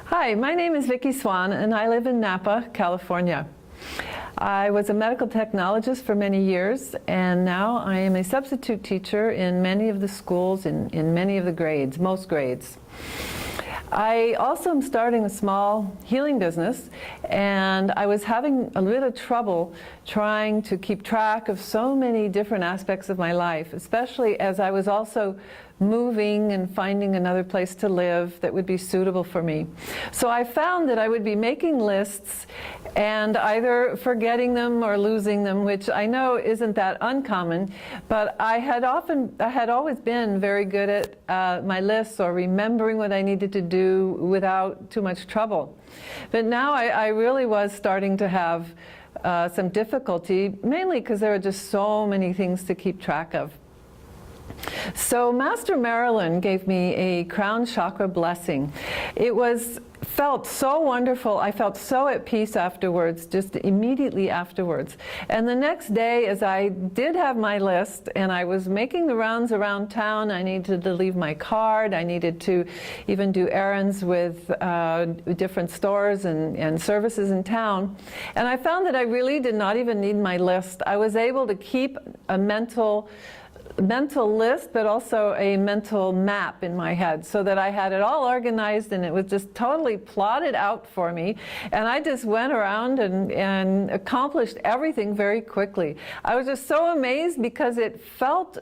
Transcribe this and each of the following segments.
Hi, my name is Vicki Swan and I live in Napa, California. I was a medical technologist for many years and now I am a substitute teacher in many of the schools in many of the grades, most grades. I also am starting a small healing business, and I was having a little trouble trying to keep track of so many different aspects of my life, especially as I was also moving and finding another place to live that would be suitable for me. So I found that I would be making lists and either forgetting them or losing them, which I know isn't that uncommon, but I had always been very good at my lists or remembering what I needed to do without too much trouble. But now I really was starting to have some difficulty, mainly because there are just so many things to keep track of. So Master Marilyn gave me a crown chakra blessing. It felt so wonderful. I felt so at peace afterwards, just immediately afterwards. And the next day, as I did have my list and I was making the rounds around town, I needed to leave my card, I needed to even do errands with different stores and services in town. And I found that I really did not even need my list. I was able to keep a mental list, but also a mental map in my head, so that I had it all organized and it was just totally plotted out for me. And I just went around and accomplished everything very quickly. I was just so amazed because it felt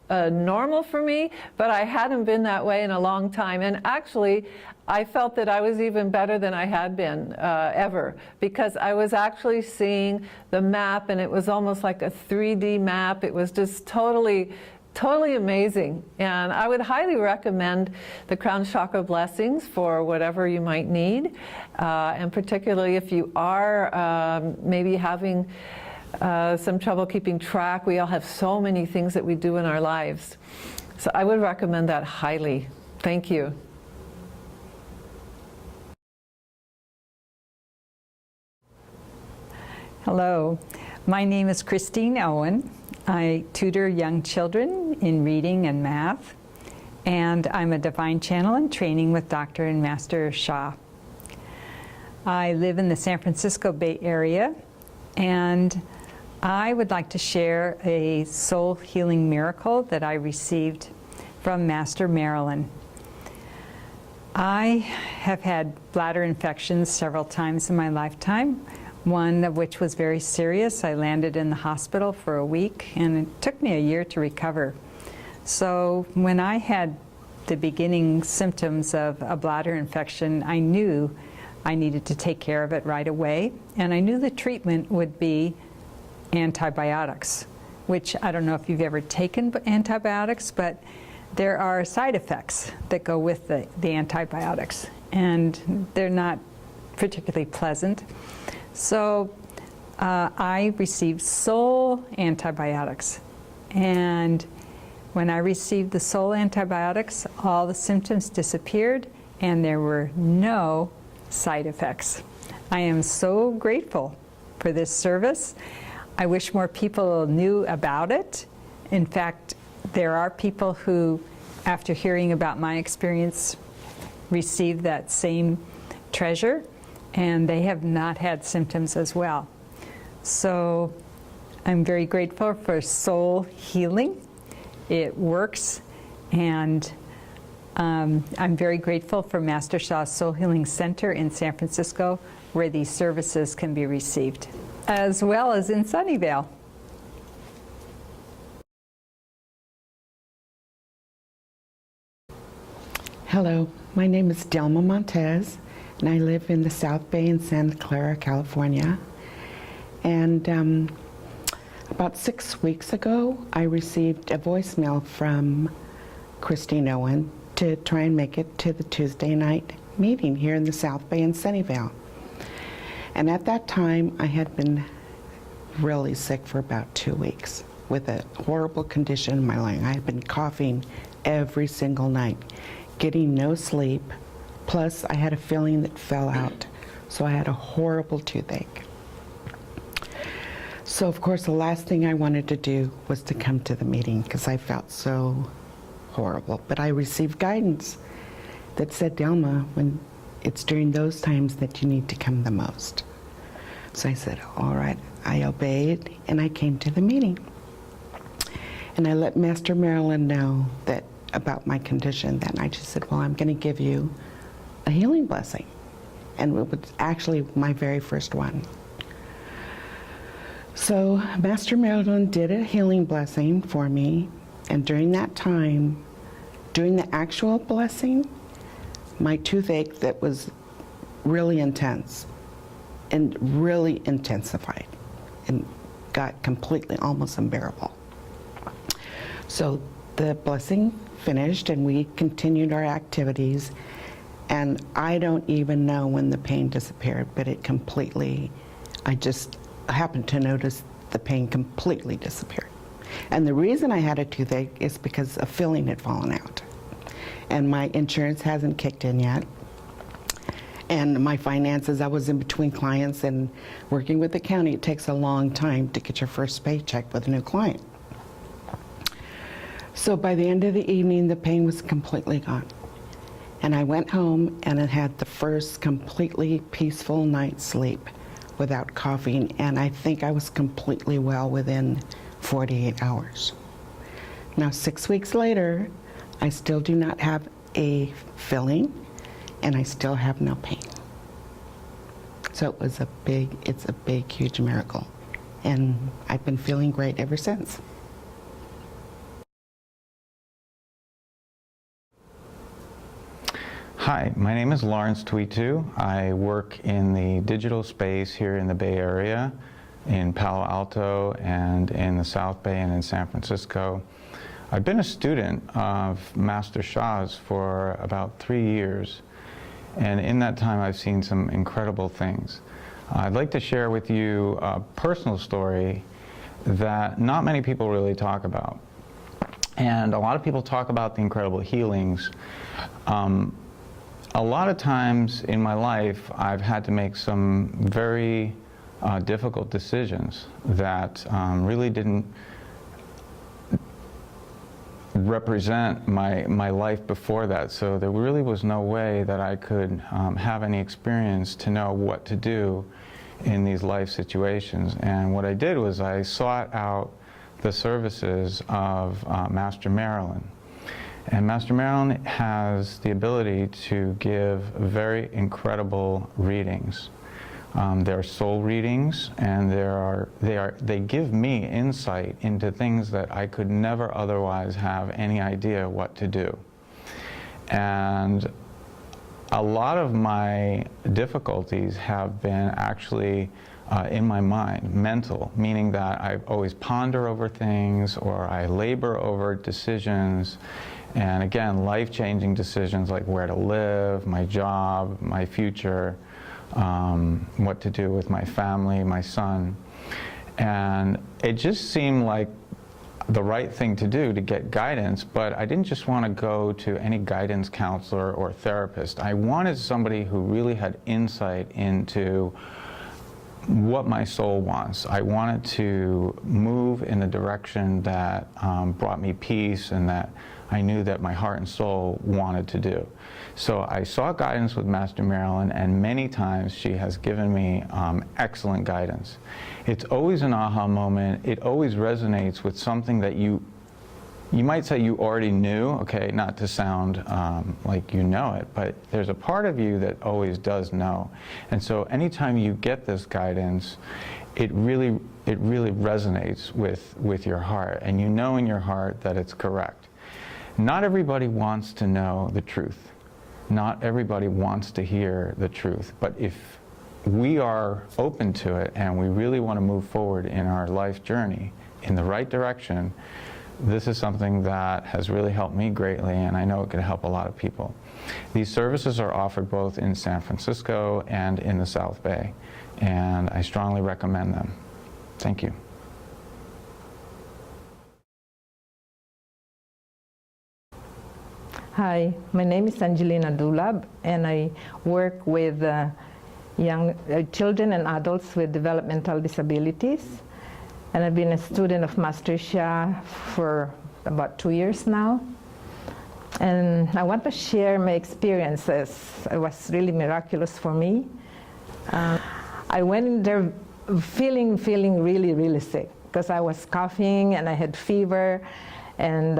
normal for me, but I hadn't been that way in a long time. And actually, I felt that I was even better than I had been ever, because I was actually seeing the map, and it was almost like a 3D map. It was just totally amazing. And I would highly recommend the Crown Chakra blessings for whatever you might need, and particularly if you are maybe having some trouble keeping track. We all have so many things that we do in our lives. So I would recommend that highly. Thank you. Hello, my name is Christine Owen. I tutor young children in reading and math, and I'm a Divine Channel in training with Dr. and Master Sha. I live in the San Francisco Bay Area, and I would like to share a soul healing miracle that I received from Master Marilyn. I have had bladder infections several times in my lifetime, one of which was very serious. I landed in the hospital for a week, and it took me a year to recover. So when I had the beginning symptoms of a bladder infection, I knew I needed to take care of it right away, and I knew the treatment would be antibiotics, which I don't know if you've ever taken antibiotics, but there are side effects that go with the antibiotics, and they're not particularly pleasant. So I received soul antibiotics, and when I received the soul antibiotics, all the symptoms disappeared and there were no side effects. I am so grateful for this service. I wish more people knew about it. In fact, there are people who, after hearing about my experience, received that same treasure, and they have not had symptoms as well. So I'm very grateful for soul healing. It works, and I'm very grateful for Master Sha's Soul Healing Center in San Francisco, where these services can be received, as well as in Sunnyvale. Hello, my name is Delma Montez, and I live in the South Bay in Santa Clara, California. And about 6 weeks ago, I received a voicemail from Christine Owen to try and make it to the Tuesday night meeting here in the South Bay in Sunnyvale. And at that time, I had been really sick for about 2 weeks with a horrible condition in my lung. I had been coughing every single night, getting no sleep, plus I had a filling that fell out. So I had a horrible toothache. So of course the last thing I wanted to do was to come to the meeting because I felt so horrible. But I received guidance that said, Delma, when it's during those times that you need to come the most. So I said, all right, I obeyed, and I came to the meeting. And I let Master Marilyn know that about my condition. Then I just said, well, I'm going to give you a healing blessing. And it was actually my very first one. So Master Marilyn did a healing blessing for me. And during that time, during the actual blessing, my toothache that was really intense and really intensified and got completely almost unbearable. So the blessing finished and we continued our activities, and I don't even know when the pain disappeared, but it completely, I just happened to notice the pain completely disappeared. And the reason I had a toothache is because a filling had fallen out. And my insurance hasn't kicked in yet. And my finances, I was in between clients, and working with the county, it takes a long time to get your first paycheck with a new client. So by the end of the evening, the pain was completely gone. And I went home and I had the first completely peaceful night's sleep without coughing, and I think I was completely well within 48 hours. Now, 6 weeks later, I still do not have a filling, and I still have no pain. So it was it's a big, huge miracle. And I've been feeling great ever since. Hi, my name is Lawrence Tuitu. I work in the digital space here in the Bay Area, in Palo Alto and in the South Bay and in San Francisco. I've been a student of Master Sha's for about 3 years, and in that time I've seen some incredible things. I'd like to share with you a personal story that not many people really talk about. And a lot of people talk about the incredible healings. A lot of times in my life I've had to make some very difficult decisions that really didn't represent my life before that. So there really was no way that I could have any experience to know what to do in these life situations. And what I did was I sought out the services of Master Marilyn. And Master Marilyn has the ability to give very incredible readings. They're soul readings, and they give me insight into things that I could never otherwise have any idea what to do. And a lot of my difficulties have been actually in my mind, mental, meaning that I always ponder over things, or I labor over decisions. And again, life-changing decisions like where to live, my job, my future, what to do with my family, my son. And it just seemed like the right thing to do to get guidance, but I didn't just want to go to any guidance counselor or therapist. I wanted somebody who really had insight into what my soul wants. I wanted to move in the direction that brought me peace and that I knew that my heart and soul wanted to do. So I sought guidance with Master Marilyn, and many times she has given me excellent guidance. It's always an aha moment. It always resonates with something that you might say you already knew, okay, not to sound like you know it, but there's a part of you that always does know. And so anytime you get this guidance, it really resonates with your heart, and you know in your heart that it's correct. Not everybody wants to know the truth. Not everybody wants to hear the truth. But if we are open to it and we really want to move forward in our life journey in the right direction, this is something that has really helped me greatly, and I know it could help a lot of people. These services are offered both in San Francisco and in the South Bay, and I strongly recommend them. Thank you. Hi, my name is Angelina Dulab, and I work with young children and adults with developmental disabilities. And I've been a student of Master Sha for about 2 years now. And I want to share my experiences. It was really miraculous for me. I went in there feeling really, really sick because I was coughing and I had fever, and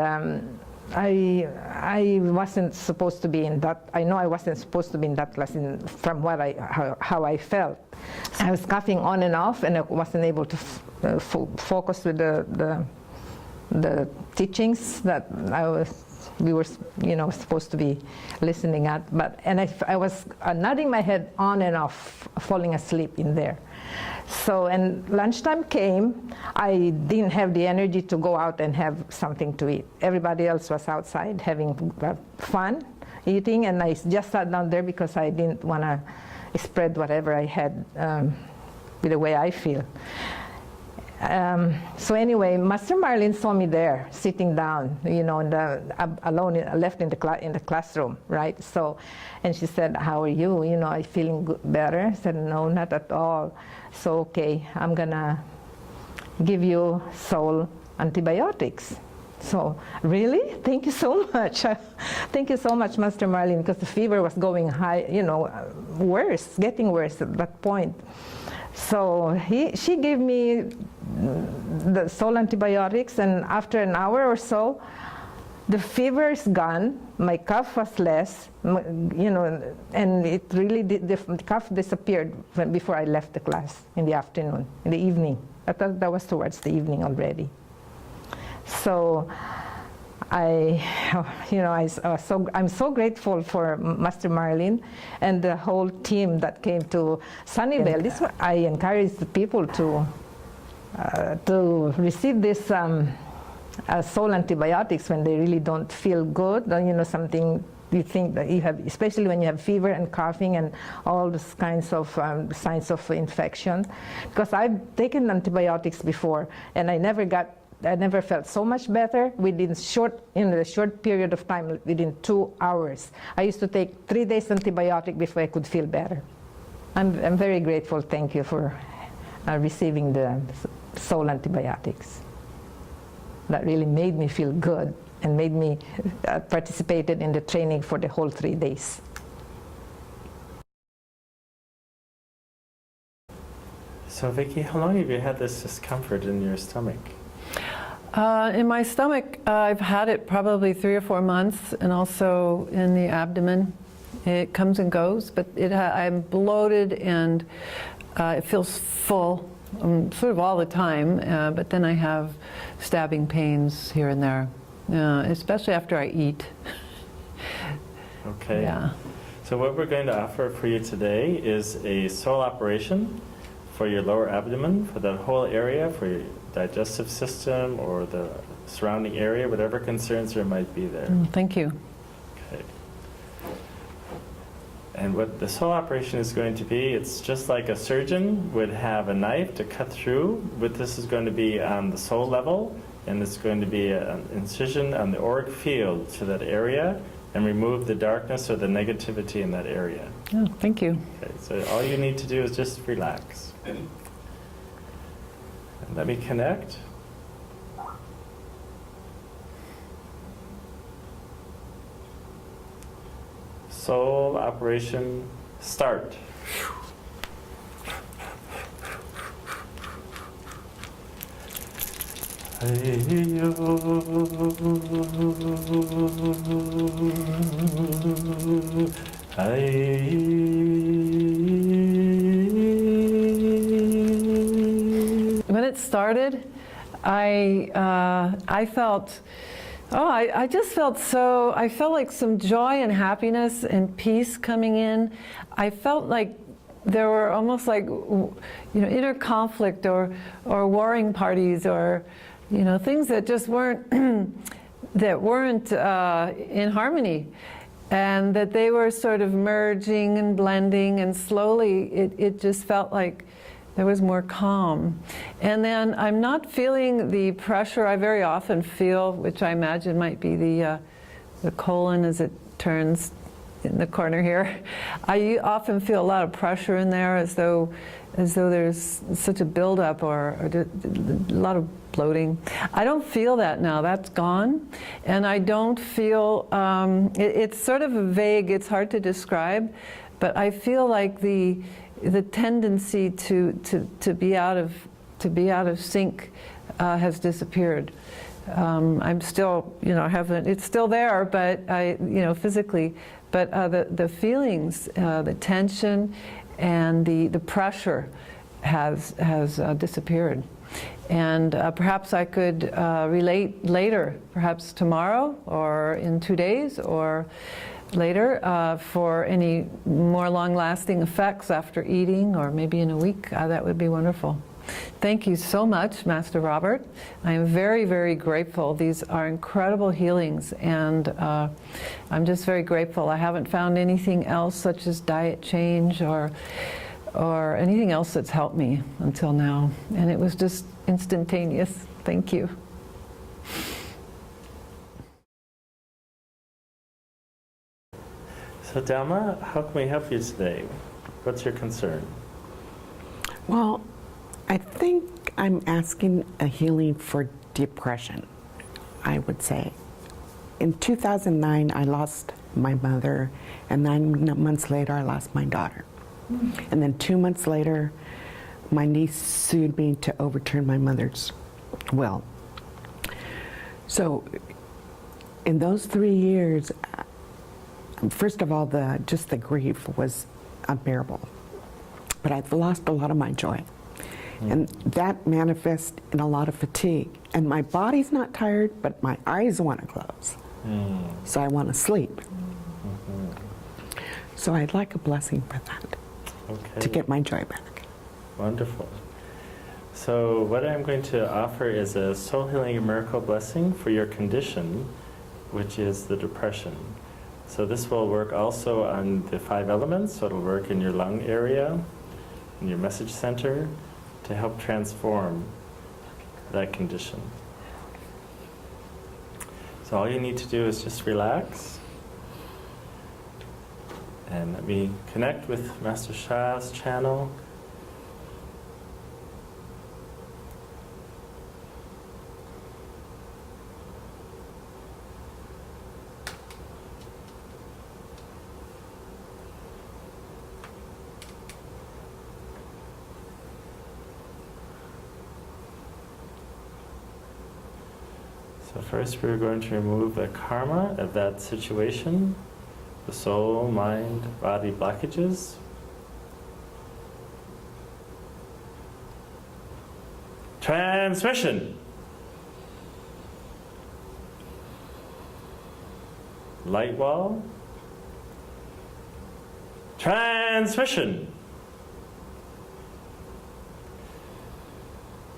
I wasn't supposed to be in that. I know I wasn't supposed to be in that class from what how I felt. I was coughing on and off, and I wasn't able to focus with the teachings that we were supposed to be listening at. And I was nodding my head on and off, falling asleep in there. So, and lunchtime came, I didn't have the energy to go out and have something to eat. Everybody else was outside having fun, eating, and I just sat down there because I didn't want to spread whatever I had with the way I feel. So anyway, Master Marlene saw me there, sitting down, alone, left in the classroom, right? So, and she said, "How are you? Are you feeling better?" I said, "No, not at all." So, okay, I'm gonna give you soul antibiotics. So, really? Thank you so much. Thank you so much, Master Marlene, because the fever was going high, worse, getting worse at that point. So she gave me the soul antibiotics, and after an hour or so, the fever is gone, my cough was less, and it really did, the cough disappeared before I left the class in the afternoon, in the evening. I thought that was towards the evening already. So I'm so grateful for Master Marlene and the whole team that came to Sunnyvale. I encourage the people to receive this soul antibiotics when they really don't feel good, something you think that you have, especially when you have fever and coughing and all those kinds of signs of infection. Because I've taken antibiotics before, and I never felt so much better in a short period of time, within 2 hours. I used to take 3 days antibiotic before I could feel better. I'm very grateful, thank you, for receiving the soul antibiotics. That really made me feel good and made me participated in the training for the whole 3 days. So Vicki, how long have you had this discomfort in your stomach? In my stomach, I've had it probably 3 or 4 months, and also in the abdomen. It comes and goes, but I'm bloated and it feels full sort of all the time, but then I have stabbing pains here and there, especially after I eat. Okay. Yeah. So what we're going to offer for you today is a soul operation for your lower abdomen, for that whole area, for your digestive system or the surrounding area, whatever concerns there might be there. Thank you. Okay. And what the soul operation is going to be, it's just like a surgeon would have a knife to cut through, but this is going to be on the soul level, and it's going to be an incision on the auric field to that area and remove the darkness or the negativity in that area. Oh, thank you. Okay, so all you need to do is just relax. And let me connect. Soul operation start. When it started, I felt, I just felt so, I felt like some joy and happiness and peace coming in. I felt like there were almost like, inner conflict or warring parties or, things that just weren't, in harmony. And that they were sort of merging and blending, and slowly it just felt like there was more calm. And then I'm not feeling the pressure I very often feel, which I imagine might be the colon as it turns in the corner here. I often feel a lot of pressure in there, as though there's such a buildup or a lot of bloating. I don't feel that now. That's gone, and I don't feel. It's sort of vague. It's hard to describe, but I feel like the tendency to be out of sync has disappeared. I'm still, it's still there, but physically, but the feelings, the tension, and the pressure has disappeared. And perhaps I could relate later, perhaps tomorrow or in 2 days or later, for any more long-lasting effects after eating, or maybe in a week. That would be wonderful. Thank you so much, Master Robert. I am very, very grateful. These are incredible healings, and I'm just very grateful. I haven't found anything else, such as diet change or anything else that's helped me until now. And it was just instantaneous. Thank you. So Delma, how can we help you today? What's your concern? Well, I think I'm asking a healing for depression, I would say. In 2009, I lost my mother, and 9 months later, I lost my daughter. And then 2 months later, my niece sued me to overturn my mother's will. So in those 3 years, first of all, just the grief was unbearable. But I've lost a lot of my joy. And that manifests in a lot of fatigue. And my body's not tired, but my eyes want to close. So I want to sleep. So I'd like a blessing for that, to get my joy back. Wonderful. So what I'm going to offer is a soul healing miracle blessing for your condition, which is the depression. So this will work also on the 5 elements. So it'll work in your lung area, in your message center, to help transform that condition. So all you need to do is just relax. And let me connect with Master Sha's channel. So first we're going to remove the karma of that situation, the soul, mind, body blockages. Transmission. Light wall. Transmission.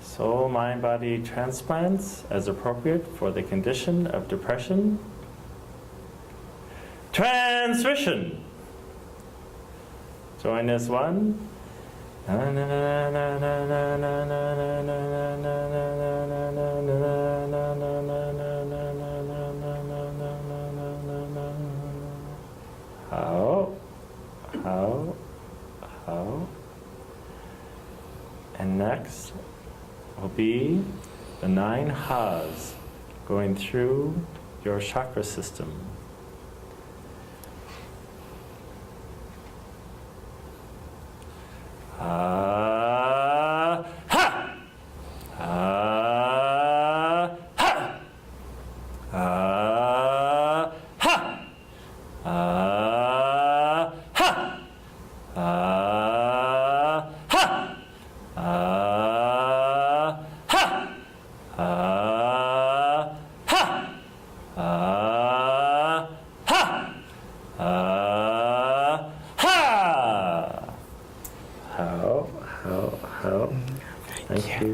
Soul, mind, body transplants as appropriate for the condition of depression. Transmission. Join as one. How. And next will be the 9 has going through your chakra system. Ha! Ha! Ha! Ha! Ha! Ha! Ha!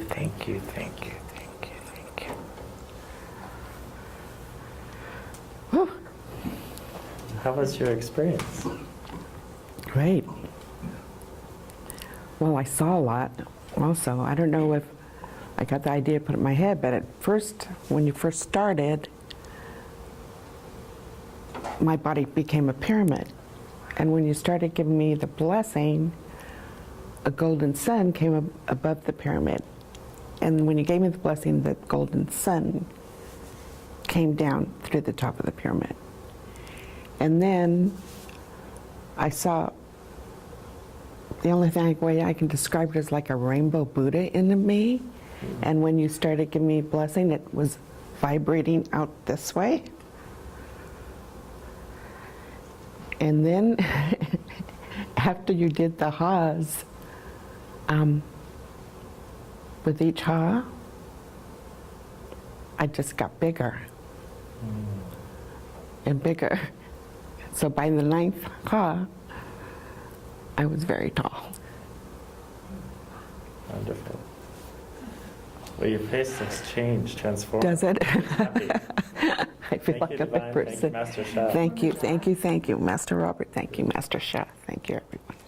Thank you. Whew. How was your experience? Great. Well, I saw a lot also. I don't know if I got the idea put in my head, but at first, when you first started, my body became a pyramid. And when you started giving me the blessing, a golden sun came above the pyramid. And when you gave me the blessing, the golden sun came down through the top of the pyramid. And then I saw, the only way I can describe it is like a rainbow Buddha in me. And when you started giving me blessing, it was vibrating out this way. And then after you did the ha's, with each ha, I just got bigger and bigger. So by the 9th ha, I was very tall. Wonderful. Well, your face looks changed, transformed. Does it? Happy. I feel Thank like you, a Divine. big Thank you, person. Master Sha. Thank you, thank you, thank you, Master Robert. Thank you, Master Sha. Thank you, everyone.